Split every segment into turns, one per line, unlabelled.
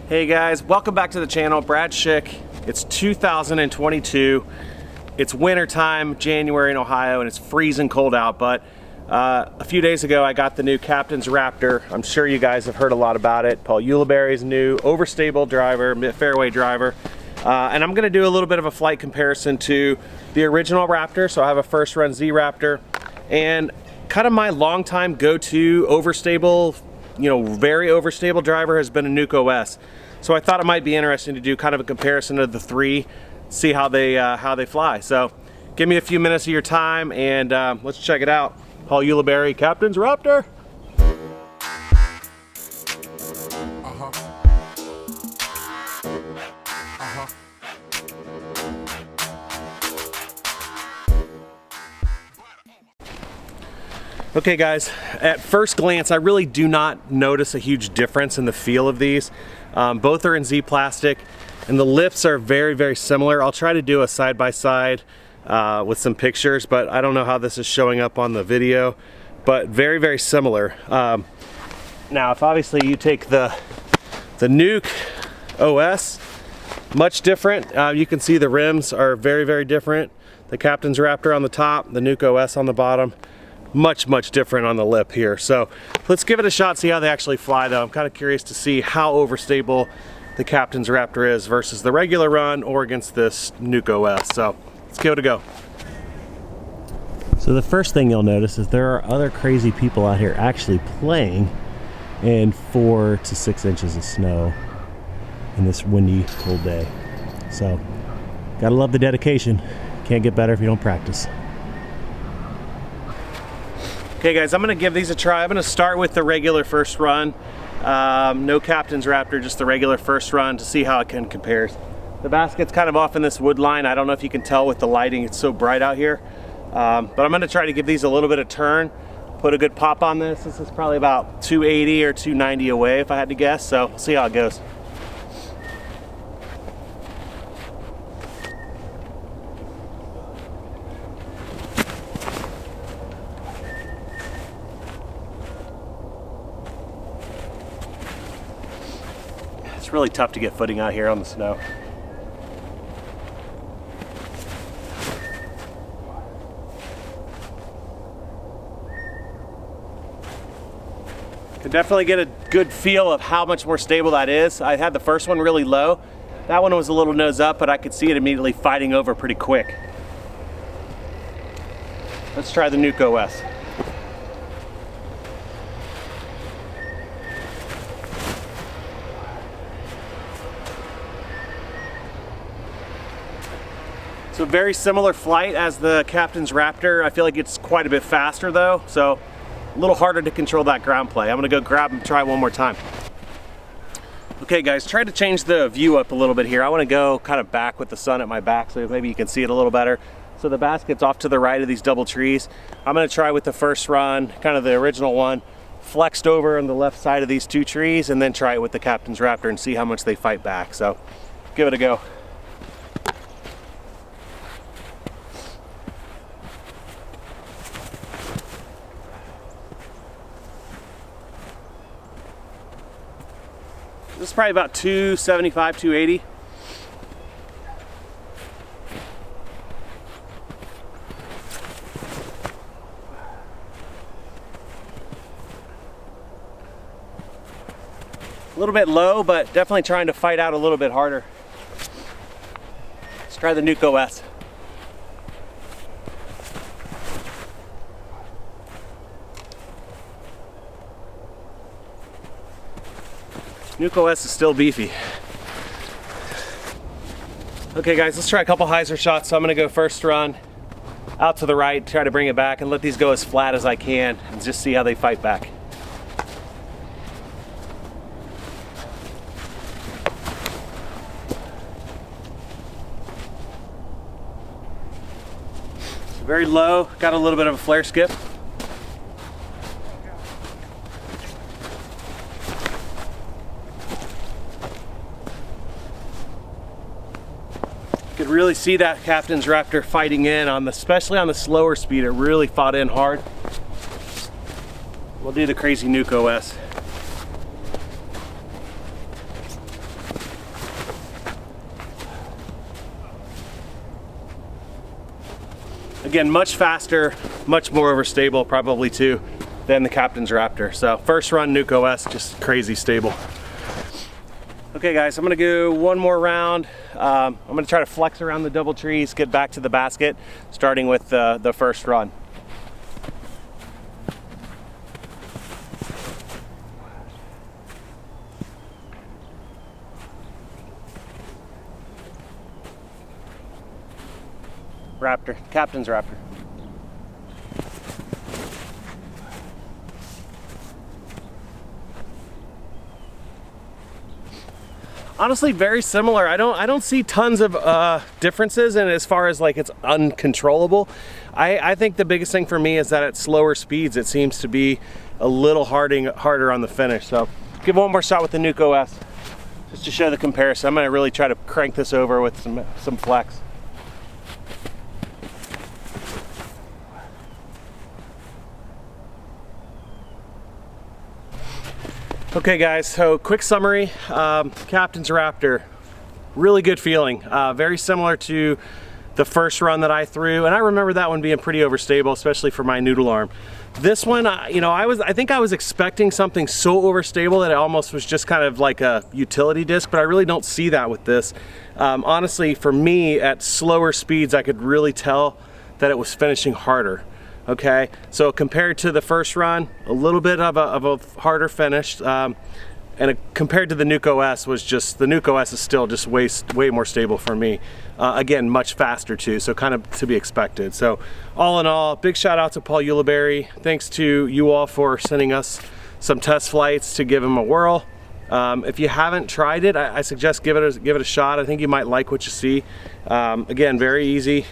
Hey guys, welcome back to the channel. Brad Schick. It's 2022. It's winter time, January in Ohio, and it's freezing cold out, but a few days ago I got the new Captain's Raptor. I'm sure you guys have heard a lot about it. Paul Ulibarri's new overstable driver, fairway driver. And I'm gonna do a little bit of a flight comparison to the original Raptor. So I have a first run Z Raptor, and kind of my longtime go-to overstable, very overstable driver has been a Nuke OS. So I thought it might be interesting to do kind of a comparison of the three, see how they fly. So give me a few minutes of your time and let's check it out. Paul Ulibarri, Captain's Raptor. Okay guys, at first glance I really do not notice a huge difference in the feel of these. Both are in Z plastic and the lips are very, very similar. I'll try to do a side-by-side with some pictures, but I don't know how this is showing up on the video, but very, very similar. Now if obviously you take the Nuke OS, much different. You can see the rims are very, very different. The Captain's Raptor on the top, the Nuke OS on the bottom. Much different on the lip here. So let's give it a shot, see how they actually fly though. I'm kind of curious to see how overstable the Captain's Raptor is versus the regular run or against this Nuke OS. So let's give it a go.
So the first thing you'll notice is there are other crazy people out here actually playing in 4 to 6 inches of snow in this windy, cold day. So gotta love the dedication. Can't get better if you don't practice.
Okay guys, I'm gonna give these a try. I'm gonna start with the regular first run. No Captain's Raptor, just the regular first run to see how it compares. The basket's kind of off in this wood line. I don't know if you can tell with the lighting, it's so bright out here. But I'm gonna try to give these a little bit of turn, put a good pop on this. This is probably about 280 or 290 away if I had to guess, so we'll see how it goes. It's really tough to get footing out here on the snow. Can definitely get a good feel of how much more stable that is. I had the first one really low. That one was a little nose up, but I could see it immediately fighting over pretty quick. Let's try the Nuke OS. So very similar flight as the Captain's Raptor. I feel like it's quite a bit faster though, so a little harder to control that ground play. I'm gonna go grab and try one more time. Okay guys, try to change the view up a little bit here. I wanna go kind of back with the sun at my back so maybe you can see it a little better. So the basket's off to the right of these double trees. I'm gonna try with the first run, kind of the original one, flexed over on the left side of these two trees, and then try it with the Captain's Raptor and see how much they fight back. So give it a go. This is probably about 275, 280. A little bit low, but definitely trying to fight out a little bit harder. Let's try the Nuke OS. Nuke OS is still beefy. Okay guys, let's try a couple hyzer shots. So I'm gonna go first run, out to the right, try to bring it back and let these go as flat as I can and just see how they fight back. So very low, got a little bit of a flare skip. Could really see that Captain's Raptor fighting in on the, especially on the slower speed. It really fought in hard. We'll do the crazy Nuke OS. again, much faster, much more overstable probably too than the Captain's Raptor. So first run Nuke OS, just crazy stable. Okay guys, I'm gonna go one more round. I'm gonna try to flex around the double trees, get back to the basket, starting with the first run. Raptor, Captain's Raptor. Honestly, very similar. I don't see tons of differences, and as far as like it's uncontrollable, I think the biggest thing for me is that at slower speeds it seems to be a little harder on the finish. So give one more shot with the Nuke OS just to show the comparison. I'm gonna really try to crank this over with some flex. Okay guys, so quick summary. Captain's Raptor, really good feeling. Very similar to the first run that I threw, and I remember that one being pretty overstable, especially for my noodle arm. This one, you know, I think I was expecting something so overstable that it almost was just kind of like a utility disc, but I really don't see that with this. Honestly, for me, at slower speeds, I could really tell that it was finishing harder. Okay, so compared to the first run, a little bit of a harder finish, and compared to the Nuke OS was just, the Nuke OS is still just way more stable for me. Again, much faster too, so kind of to be expected. So all in all, big shout out to Paul Ulibarri. Thanks to you all for sending us some test flights to give him a whirl. If you haven't tried it, I suggest give it a shot. I think you might like what you see. Again, very easy.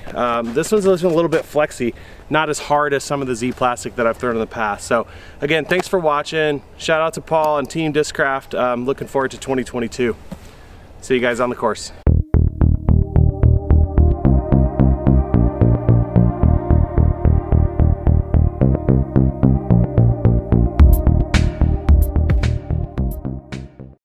This one's a little bit flexy, not as hard as some of the Z plastic that I've thrown in the past. So again, thanks for watching. Shout out to Paul and Team Discraft. Looking forward to 2022. See you guys on the course.